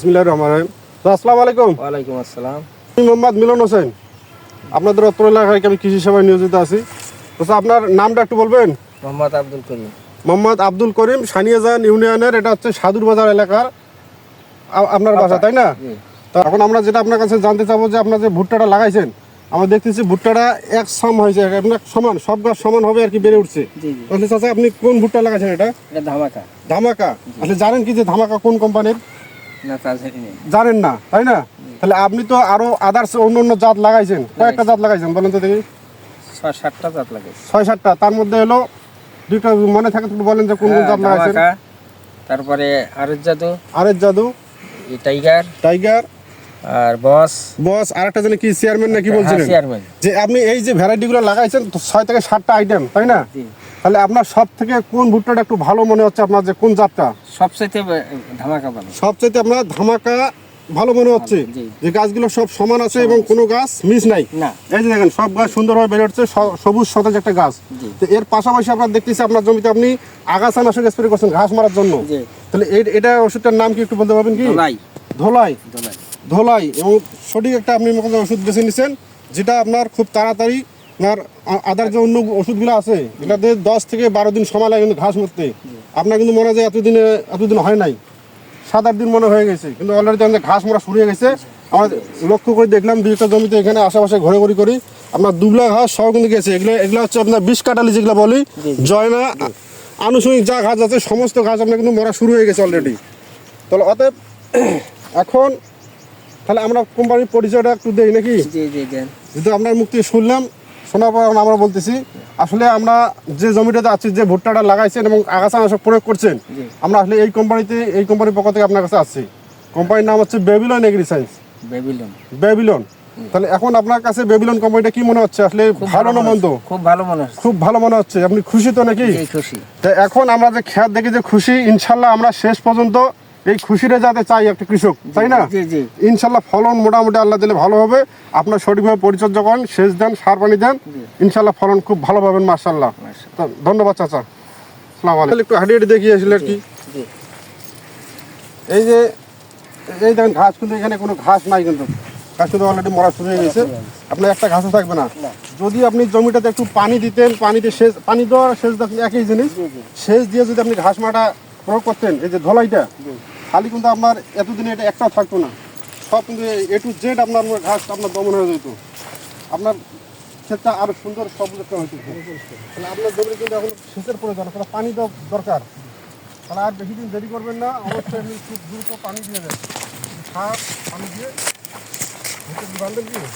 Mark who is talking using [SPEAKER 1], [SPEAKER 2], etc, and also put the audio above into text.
[SPEAKER 1] বিসমিল্লাহির রহমানির রহিম। আসসালামু আলাইকুম।
[SPEAKER 2] ওয়ালাইকুম আসসালাম।
[SPEAKER 1] আমি মোহাম্মদ মিলন হোসেন, আপনাদের অত্র এলাকায় আমি কৃষি সেবায় নিয়োজিত আছি। তো আপনার নামটা একটু বলবেন?
[SPEAKER 2] মোহাম্মদ আব্দুল করিম।
[SPEAKER 1] মোহাম্মদ আব্দুল করিম, সানিয়াজান ইউনিয়নের, এটা হচ্ছে সাদুর বাজার এলাকার আপনার বাসা, তাই না? তো এখন আমরা যেটা আপনার কাছে জানতে চাবো যে আপনার যে ভুট্টাটা লাগাইছেন, আমরা দেখতেছি ভুট্টাটা এক সাম হয়েছে, আপনার সমান, সব গাছ সমান হবে আর কি, বেড়ে উঠছে। তাহলে চাচা আপনি কোন ভুট্টা লাগাইছেন? এটা
[SPEAKER 2] ধামাকা।
[SPEAKER 1] ধামাকা। আসলে জানেন কি যে ধামাকা কোন কোম্পানির?
[SPEAKER 2] না,
[SPEAKER 1] জানেন না, তাই না? তাহলে আপনি তো আরো আদার্স অন্য অন্য জাত লাগাইছেন, কয়েকটা জাত লাগাইছেন বলেন তো দেখি?
[SPEAKER 2] 6-7টা জাত লাগাইছি।
[SPEAKER 1] 6-7টা, তার মধ্যে হলো দুইটা মনে থাকে একটু বলেন যে কোন কোন জাত লাগাইছেন?
[SPEAKER 2] তারপরে আরেক জাদু,
[SPEAKER 1] টাইগার,
[SPEAKER 2] আর বস,
[SPEAKER 1] আর একটা জানি কি চেয়ারম্যান নাকি বলছিলেন?
[SPEAKER 2] চেয়ারম্যান।
[SPEAKER 1] যে আপনি এই যে ভ্যারাইটিগুলো লাগাইছেন 6 থেকে 7টা আইটেম, তাই না? তাহলে আপনার সব থেকে কোন ভুট্টাটা একটু ভালো মনে হচ্ছে আপনার, যে কোন জাতটা
[SPEAKER 2] সবচেয়ে ধামাকা ভালো?
[SPEAKER 1] সবচেয়ে আপনার ধামাকা ভালো মনে হচ্ছে, যে গাছগুলো সব সমান আছে এবং কোনো গাছ মিস নাই। এই যে দেখেন সব গাছ সুন্দরভাবে বেড়ে উঠছে, সবুজ সতেজ একটা গাছ। তো এর পাশাপাশি আপনার দেখতেছি আপনার জমিতে আপনি আগাছানাশক স্প্রে করছেন ঘাস মারার জন্য। তাহলে এটা ওষুধটার নাম কি একটু বলতে পারবেন কি? ধোলাই। এবং সঠিক একটা আপনি ওষুধ বেছে নিচ্ছেন, যেটা আপনার খুব তাড়াতাড়ি আপনার আদার যে অন্য ওষুধগুলো আছে এটাতে 10 থেকে 12 দিন সময় লাগে কিন্তু ঘাস মরতে। আপনার কিন্তু মনে হয় যে এতদিন হয় নাই, 7-8 দিন মনে হয়ে গেছে, কিন্তু অলরেডি আমাদের ঘাস মরা শুরু হয়ে গেছে। আমরা লক্ষ্য করে দেখলাম 2টা জমিতে এখানে আশেপাশে ঘোরাঘুরি করি, আপনার দুবলা ঘাস সব কিন্তু গেছে। এগুলো হচ্ছে আপনার 20 কাটালি যেগুলো বলি, জয়না আনুষঙ্গিক যা ঘাস আছে সমস্ত ঘাস আপনার কিন্তু মরা শুরু হয়ে গেছে অলরেডি। তাহলে অতএব এখন তাহলে আমরা কোম্পানির পরিচয়টা একটু দেই নাকি? যেহেতু আপনার মুখ থেকে শোনার পর আমরা বলতেছি, আসলে আমরা যে জমিটাতে আছি, যে ভুট্টাটা লাগাইছেন এবং আগাছানাশক প্রয়োগ করছেন, আমরা আসলে এই কোম্পানির পক্ষ থেকে আপনার কাছে আসছি। কোম্পানির নাম হচ্ছে বেবিলন এগ্রিসায়েন্স। বেবিলন। তাহলে এখন আপনার কাছে বেবিলন কোম্পানিটা কি মনে হচ্ছে, আসলে ভালো না মন্দ? খুব ভালো মনে হচ্ছে। আপনি খুশি তো নাকি? তো এখন আমরা যে খেত দেখি যে খুশি, ইনশাল্লাহ আমরা শেষ পর্যন্ত এই খুশিটা যাতে চাই একটা কৃষক, তাই না? ইনশাল্লাহ ফলন মোটামুটি আল্লাহ দিলে ভালো হবে। আপনার সঠিকভাবে পরিচর্যা করেন, সেচ দেন, সার পানি দেন, ইনশাল্লাহ ফলন খুব ভালো পাবেন। মাশাআল্লাহ। ধন্যবাদ চাচা। আসসালামু আলাইকুম। একটু হাঁটিয়ে দেখিয়ে আসলে আর কি, এই দেখেন ঘাস, কিন্তু এখানে কোনো ঘাস নাই, কিন্তু ঘাস কিন্তু অলরেডি মরা শুরু হয়ে গেছে। আপনার একটা ঘাসও থাকবে না। যদি আপনি জমিটাতে একটু পানি দিতেন, পানি দেওয়া সেচ একই জিনিস, সেচ দিয়ে যদি আপনি ঘাস মারাটা প্রয়োগ করতেন, এই যে ধলাইটা, খালি কিন্তু আপনার এতদিনে এটা একটাও থাকতো না, সব কিন্তু A to Z আপনার ঘাস আপনার দমন হয়ে যেত, আপনার ক্ষেতটা আরো সুন্দর সবুজ একটা হইতো। তাহলে আপনার জমিতে কিন্তু এখন সেচের প্রয়োজন, তাহলে পানি দেওয়া দরকার। তাহলে আর বেশি দিন দেরি করবেন না, অবশ্যই আপনি খুব দ্রুত পানি দিয়ে দেন, সার পানি দিয়ে বান্ধব দিয়ে